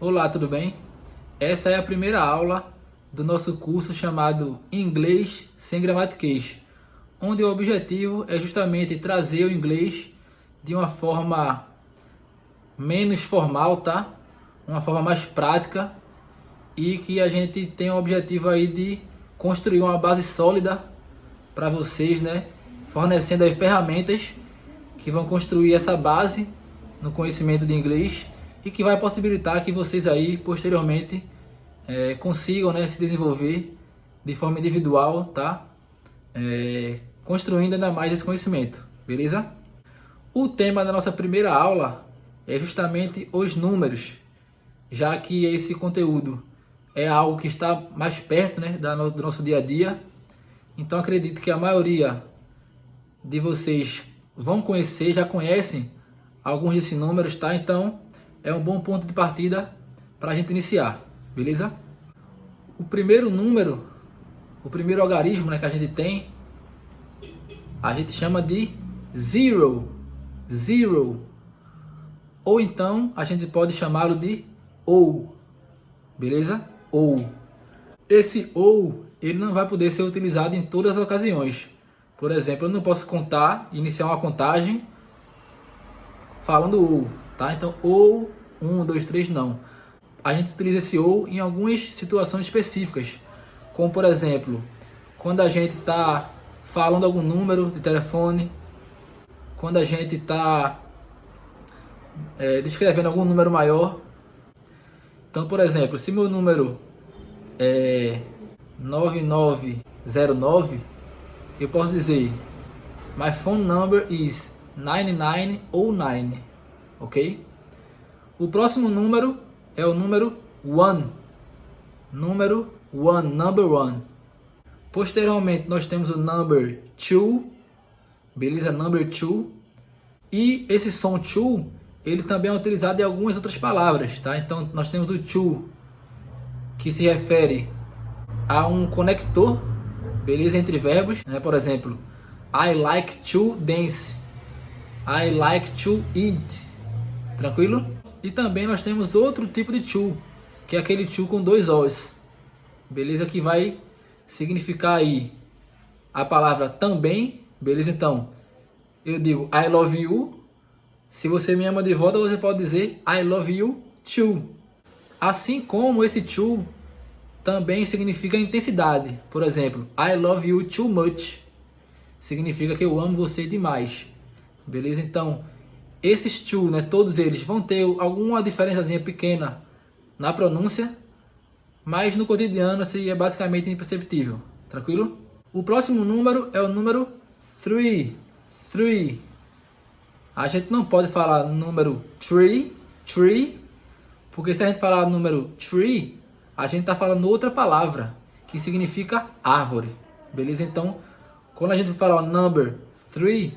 Olá, tudo bem? Essa é a primeira aula do nosso curso chamado Inglês Sem Gramatiquês, onde o objetivo é justamente trazer o inglês de uma forma menos formal, tá? Uma forma mais prática e que a gente tem o objetivo aí de construir uma base sólida para vocês, né? Fornecendo aí ferramentas que vão construir essa base no conhecimento de inglês e que vai possibilitar que vocês aí posteriormente consigam, né, se desenvolver de forma individual, tá? Construindo ainda mais esse conhecimento, beleza? O tema da nossa primeira aula é justamente os números, já que esse conteúdo é algo que está mais perto, né, do nosso dia a dia. Então acredito que a maioria de vocês vão conhecer, já conhecem alguns desses números, tá? Então é um bom ponto de partida para a gente iniciar, beleza? O primeiro número, o primeiro algarismo, né, que a gente tem, a gente chama de zero, zero, ou então a gente pode chamá-lo de ou, beleza? Ou. Esse ou, ele não vai poder ser utilizado em todas as ocasiões. Por exemplo, eu não posso contar, iniciar uma contagem falando ou, tá? Então, ou, 1, 2, 3, não. A gente utiliza esse ou em algumas situações específicas, como por exemplo, quando a gente está falando algum número de telefone, quando a gente está descrevendo algum número maior. Então, por exemplo, se meu número é 9909, eu posso dizer my phone number is 9909, ok? O próximo número é o número one, número one, number one. Posteriormente nós temos o number two, beleza? Number two. E esse som two, ele também é utilizado em algumas outras palavras, tá? Então nós temos o to, que se refere a um conector, beleza, entre verbos, né? Por exemplo, I like to dance, I like to eat, tranquilo? E também nós temos outro tipo de to, que é aquele to com dois O's, beleza, que vai significar aí a palavra também, beleza? Então eu digo I love you, se você me ama de volta você pode dizer I love you too. Assim como esse to também significa intensidade. Por exemplo, I love you too much. Significa que eu amo você demais. Beleza? Então, esses to, né, todos eles vão ter alguma diferençazinha pequena na pronúncia, mas no cotidiano assim, é basicamente imperceptível. Tranquilo? O próximo número é o número 3. 3. A gente não pode falar número 3, porque se a gente falar número 3, a gente está falando outra palavra, que significa árvore, beleza? Então, quando a gente fala number 3,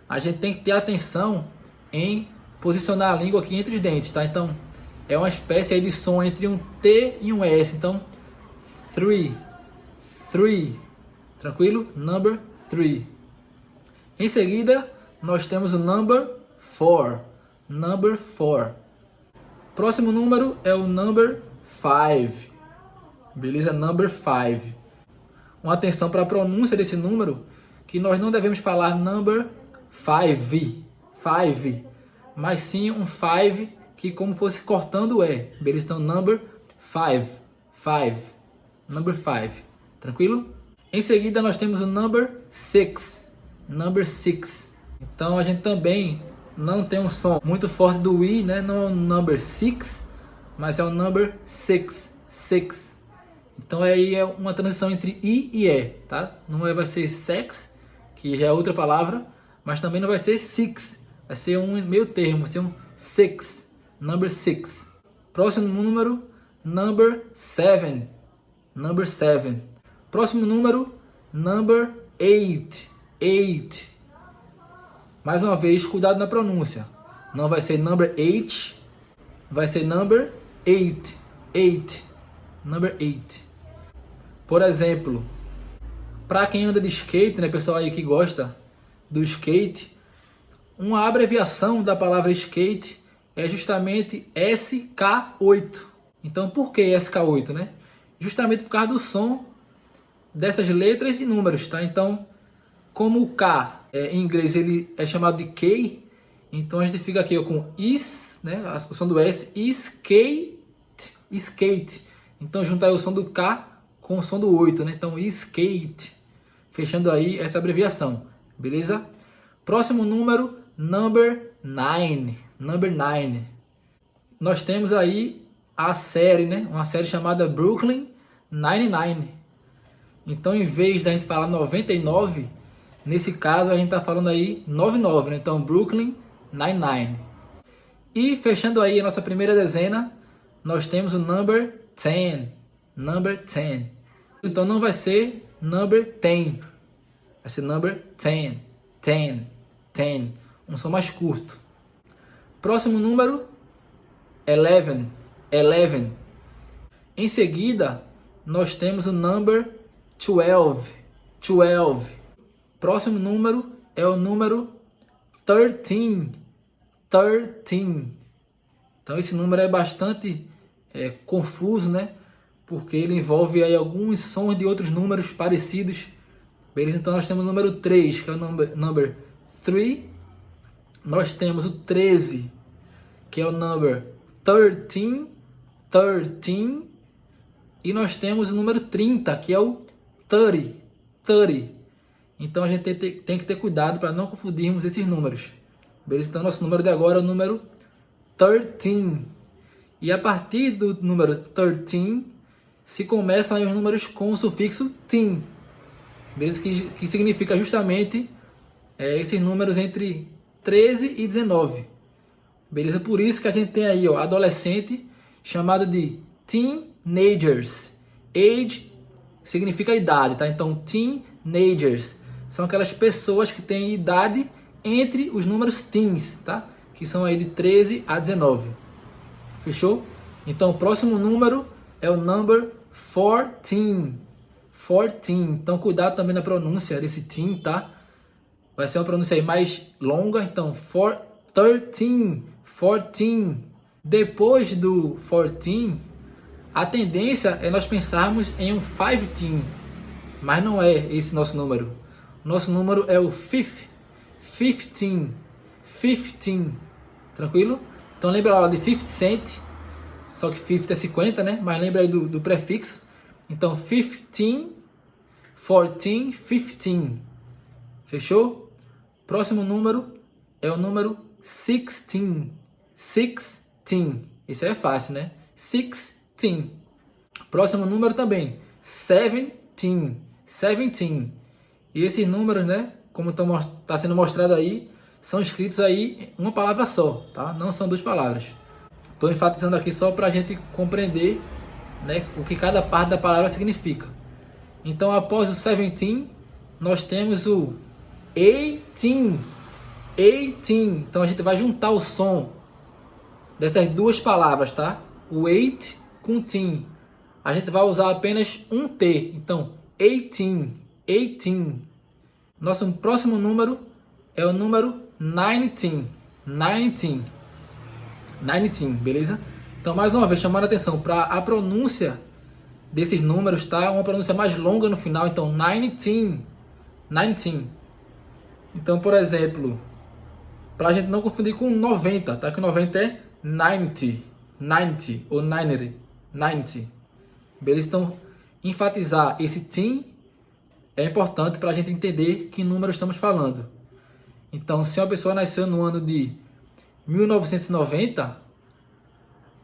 a gente tem que ter atenção em posicionar a língua aqui entre os dentes, tá? Então, é uma espécie aí de som entre um T e um S. Então, 3, tranquilo? Number 3. Em seguida, nós temos o number 4, number 4. Próximo número é o number 5, beleza? Number 5. Uma atenção para a pronúncia desse número, que nós não devemos falar number 5, mas sim um 5 que como fosse cortando o E, beleza? Então number 5, number 5, tranquilo? Em seguida nós temos o number 6, number 6. Então a gente também não tem um som muito forte do I, né? Não é o number 6, mas é o number 6. Então aí é uma transição entre I e E, tá? Não vai ser sex, que já é outra palavra, mas também não vai ser six, vai ser um meio termo, vai ser um six, number 6. Próximo número, number 7, number 7. Próximo número, number 8. Mais uma vez, cuidado na pronúncia. Não vai ser number 8, vai ser number 8. Number 8. Por exemplo, para quem anda de skate, né, pessoal aí que gosta do skate, uma abreviação da palavra skate é justamente SK8. Então, por que SK8, né? Justamente por causa do som dessas letras e números, tá? Então, como o K em inglês ele é chamado de K, então a gente fica aqui ó, com is, né? O som do S, skate, skate. Então, juntar o som do K com o som do 8, né? Então, skate. Fechando aí essa abreviação, beleza? Próximo número, number 9. Number 9. Nós temos aí a série, né? Uma série chamada Brooklyn Nine-Nine. Então, em vez da gente falar 99, nesse caso a gente está falando aí 99, né? Então, Brooklyn Nine-Nine. E fechando aí a nossa primeira dezena, nós temos o number 10. Number 10. Então, não vai ser number 10. Vai ser number 10. 10. 10. Um som mais curto. Próximo número, 11. 11. Em seguida, nós temos o number 12. 12. Próximo número é o número 13. 13. Então esse número é bastante confuso, né? Porque ele envolve aí alguns sons de outros números parecidos. Beleza? Então nós temos o número 3, que é o number 3. Nós temos o 13, que é o number 13. 13. E nós temos o número 30, que é o 30. 30. Então a gente tem que ter cuidado para não confundirmos esses números. Beleza? Então nosso número de agora é o número 13. E a partir do número 13, se começam aí os números com o sufixo "tin". Beleza? Que significa justamente esses números entre 13 e 19. Beleza? Por isso que a gente tem aí, ó, adolescente, chamado de teenagers. Age significa idade, tá? Então, teenagers são aquelas pessoas que têm idade entre os números teens, tá? Que são aí de 13 a 19. Fechou? Então, o próximo número é o number 14. 14. Então, cuidado também na pronúncia desse teen, tá? Vai ser uma pronúncia aí mais longa. Então, 13. 14. Depois do 14, a tendência é nós pensarmos em um 15. Mas não é esse nosso número. Nosso número é o 15. 15. 15. Tranquilo? Então lembra lá de 50 cent. Só que 50 é 50, né? Mas lembra aí do prefixo. Então 15, 14, 15. Fechou? Próximo número é o número 16. 16. Isso aí é fácil, né? 16. Próximo número também. 17. 17. E esses números, né? Como está sendo mostrado aí, são escritos aí uma palavra só, tá? Não são duas palavras. Estou enfatizando aqui só para a gente compreender, né, o que cada parte da palavra significa. Então, após o 17, nós temos o 18. 18. Então, a gente vai juntar o som dessas duas palavras, tá? O 8 com teen. A gente vai usar apenas um T. Então, 18. 18. Nosso próximo número é o número 19. 19. 19, beleza? Então, mais uma vez, chamando a atenção para a pronúncia desses números, tá? Uma pronúncia mais longa no final. Então, 19. 19. Então, por exemplo, para a gente não confundir com 90, tá? Que 90 é 90. 90 ou 90. 90. Beleza? Então, enfatizar esse teen é importante para a gente entender que número estamos falando. Então, se uma pessoa nasceu no ano de 1990,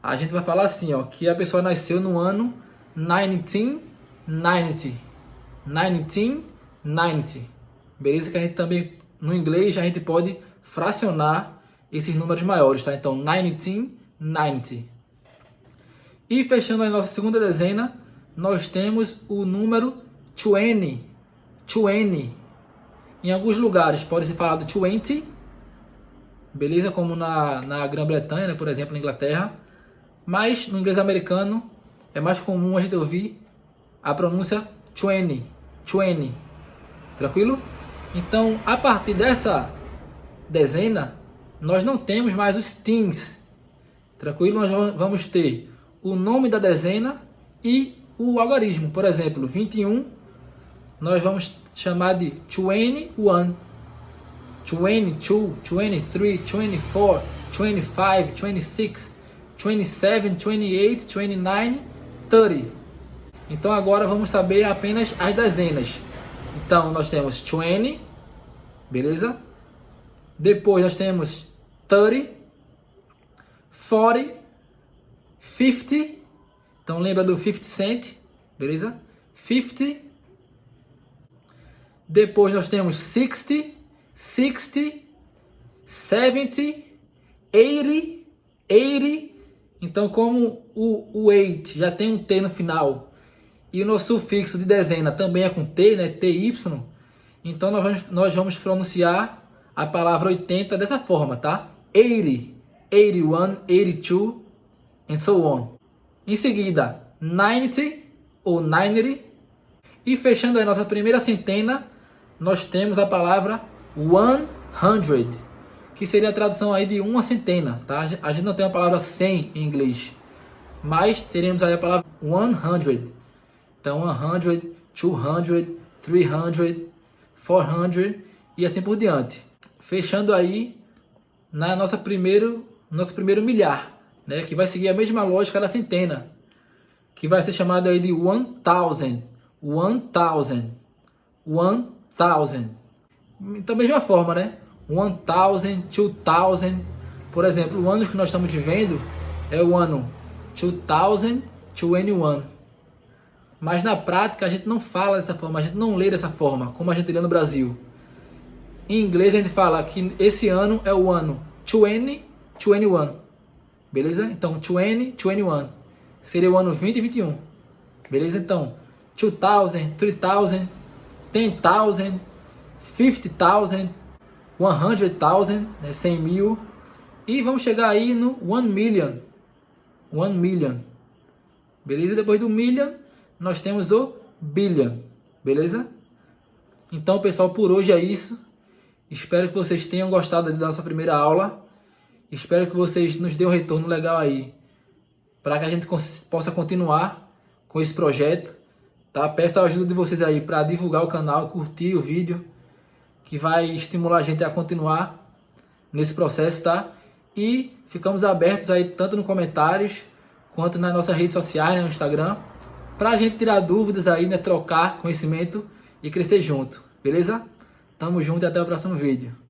a gente vai falar assim, ó, que a pessoa nasceu no ano 1990. 1990. Beleza? Que a gente também, no inglês, a gente pode fracionar esses números maiores, tá? Então, 1990. E fechando a nossa segunda dezena, nós temos o número 20. 20. Em alguns lugares pode ser falado 20, beleza? Como na Grã-Bretanha, né? Por exemplo, na Inglaterra. Mas no inglês americano é mais comum a gente ouvir a pronúncia 20. 20. Tranquilo? Então, a partir dessa dezena, nós não temos mais os teens. Tranquilo? Nós vamos ter o nome da dezena e o algarismo. Por exemplo, 21, nós vamos chamar de 21, 22, 23, 24, 25, 26, 27, 28, 29, 30. Então agora vamos saber apenas as dezenas. Então nós temos 20, beleza? Depois nós temos 30, 40, 50. Então lembra do 50 cent, beleza? 50. Depois nós temos 60, 60, 70, 80, 80. Então como o 8 já tem um T no final e o nosso sufixo de dezena também é com T, né? TY. Então nós vamos pronunciar a palavra 80 dessa forma, tá? 80, 81, 82 and so on. Em seguida, 90 ou 90. E fechando a nossa primeira centena, nós temos a palavra 100, que seria a tradução aí de uma centena, tá? A gente não tem a palavra 100 em inglês, mas teremos aí a palavra 100. Então 100, 200, 300, 400 e assim por diante. Fechando aí na nosso primeiro milhar, né? Que vai seguir a mesma lógica da centena, que vai ser chamado aí de 1000, 1000, 1000. Então, mesma forma, né? 1000, 2000. Por exemplo, o ano que nós estamos vivendo é o ano 2021. Mas na prática a gente não fala dessa forma, a gente não lê dessa forma, como a gente lê no Brasil. Em inglês a gente fala que esse ano é o ano 2021. Beleza? Então, 2021 seria o ano 2021. Beleza? Então, 2000, 3000, 10,000, 50,000, 100,000, né? 100 mil. E vamos chegar aí no 1 million. 1 million. Beleza? Depois do million, nós temos o billion. Beleza? Então, pessoal, por hoje é isso. Espero que vocês tenham gostado da nossa primeira aula. Espero que vocês nos dêem um retorno legal aí, para que a gente possa continuar com esse projeto. Tá? Peço a ajuda de vocês aí para divulgar o canal, curtir o vídeo, que vai estimular a gente a continuar nesse processo, tá? E ficamos abertos aí tanto nos comentários quanto nas nossas redes sociais, né, no Instagram, para a gente tirar dúvidas aí, né, trocar conhecimento e crescer junto, beleza? Tamo junto e até o próximo vídeo.